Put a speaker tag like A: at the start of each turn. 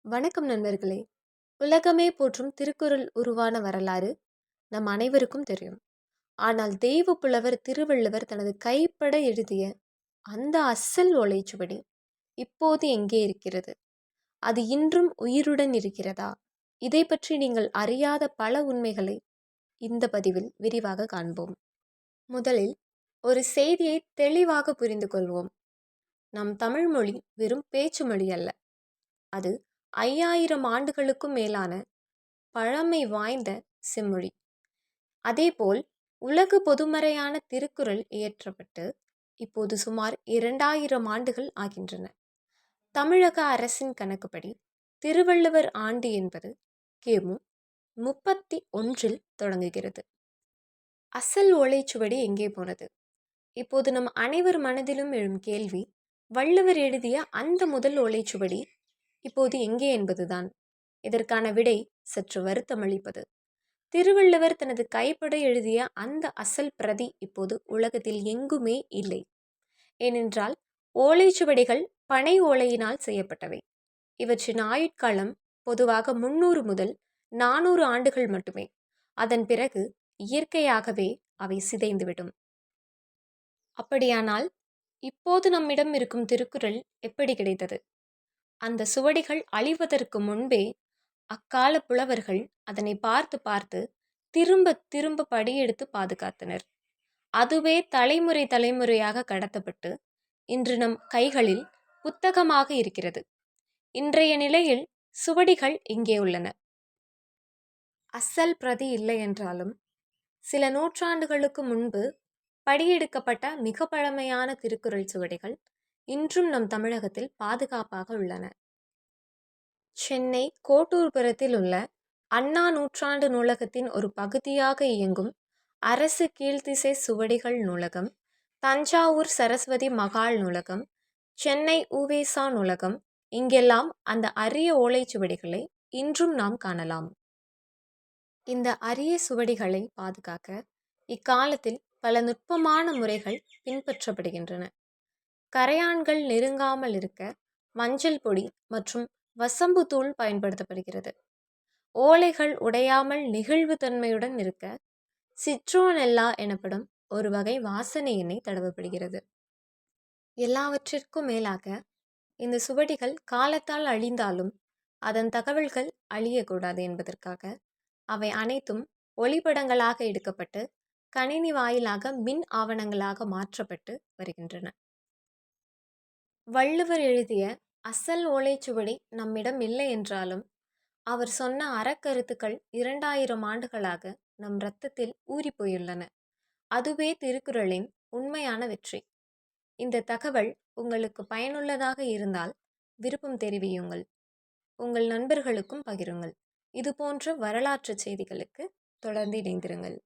A: வணக்கம் நண்பர்களே. உலகமே போற்றும் திருக்குறள் உருவான வரலாறு நம் அனைவருக்கும் தெரியும். ஆனால் தெய்வ புலவர் திருவள்ளுவர் தனது கைப்பட எழுதிய அந்த அசல் ஓலைச்சுவடி இப்போது எங்கே இருக்கிறது? அது இன்றும் உயிருடன் இருக்கிறதா? இதை பற்றி நீங்கள் அறியாத பல உண்மைகளை இந்த பதிவில் விரிவாக காண்போம். முதலில் ஒரு செய்தியை தெளிவாக புரிந்து கொள்வோம். நம் தமிழ் மொழி வெறும் பேச்சு மொழி அல்ல. அது 5000 ஆண்டுகளுக்கும் மேலான பழமை வாய்ந்த செம்மொழி. அதேபோல் உலக பொதுமறையான திருக்குறள் இயற்றப்பட்டு இப்போது சுமார் 2000 ஆண்டுகள் ஆகின்றன. தமிழக அரசின் கணக்குப்படி திருவள்ளுவர் ஆண்டு என்பது கிமு 31 தொடங்குகிறது. அசல் ஓலைச்சுவடி எங்கே போனது? இப்போது நம் அனைவர் மனதிலும் எழும் கேள்வி, வள்ளுவர் எழுதிய அந்த முதல் ஓலைச்சுவடி இப்போது எங்கே என்பதுதான். இதற்கான விடை சற்று வருத்தமளிப்பது. திருவள்ளுவர் தனது கைப்பட எழுதிய அந்த அசல் பிரதி இப்போது உலகத்தில் எங்குமே இல்லை. ஏனென்றால் ஓலைச்சுவடிகள் பனை ஓலையினால் செய்யப்பட்டவை. இவற்றின் ஆயுட்காலம் பொதுவாக 300 முதல் 400 ஆண்டுகள் மட்டுமே. அதன் பிறகு இயற்கையாகவே அவை சிதைந்துவிடும். அப்படியானால் இப்போது நம்மிடம் இருக்கும் திருக்குறள் எப்படி கிடைத்தது? அந்த சுவடிகள் அழிவதற்கு முன்பே அக்கால புலவர்கள் அதனை பார்த்து பார்த்து திரும்ப திரும்ப படியெடுத்து பாதுகாத்தனர். அதுவே தலைமுறை தலைமுறையாக கடத்தப்பட்டு இன்று நம் கைகளில் புத்தகமாக இருக்கிறது. இன்றைய நிலையில் சுவடிகள் இங்கே உள்ளன. அசல் பிரதி இல்லை என்றாலும் சில நூற்றாண்டுகளுக்கு முன்பு படியெடுக்கப்பட்ட மிக பழமையான திருக்குறள் சுவடிகள் இன்றும் நம் தமிழகத்தில் பாதுகாப்பாக உள்ளன. சென்னை கோட்டூர்புரத்தில் உள்ள அண்ணா நூற்றாண்டு நூலகத்தின் ஒரு பகுதியாக இயங்கும் அரசு கீழ்த்திசை சுவடிகள் நூலகம், தஞ்சாவூர் சரஸ்வதி மகால் நூலகம், சென்னை உவேசா நூலகம், இங்கெல்லாம் அந்த அரிய ஓலைச்சுவடிகளை இன்றும் நாம் காணலாம். இந்த அரிய சுவடிகளை பாதுகாக்க இக்காலத்தில் பல நுட்பமான முறைகள் பின்பற்றப்படுகின்றன. கரையான்கள் நெருங்காமல் இருக்க மஞ்சள் பொடி மற்றும் வசம்பு தூள் பயன்படுத்தப்படுகிறது. ஓலைகள் உடையாமல் நெகிழ்வு தன்மையுடன் இருக்க சிட்ரோனெல்லா எனப்படும் ஒரு வகை வாசனை எண்ணெய் தடவப்படுகிறது. எல்லாவற்றிற்கும் மேலாக இந்த சுவடிகள் காலத்தால் அழிந்தாலும் அதன் தகவல்கள் அழியக்கூடாது என்பதற்காக அவை அனைத்தும் ஒளிப்படங்களாக எடுக்கப்பட்டு கணினி வாயிலாக மின் ஆவணங்களாக மாற்றப்பட்டு வருகின்றன. வள்ளுவர் எழுதிய அசல் ஓலைச்சுவடி நம்மிடம் இல்லை என்றாலும் அவர் சொன்ன அறக்கருத்துக்கள் 2000 ஆண்டுகளாக நம் இரத்தத்தில் ஊறிப்போயுள்ளன. அதுவே திருக்குறளின் உண்மையான வெற்றி. இந்த தகவல் உங்களுக்கு பயனுள்ளதாக இருந்தால் விருப்பம் தெரிவியுங்கள். உங்கள் நண்பர்களுக்கும் பகிருங்கள். இதுபோன்ற வரலாற்று செய்திகளுக்கு தொடர்ந்து இணைந்திருங்கள்.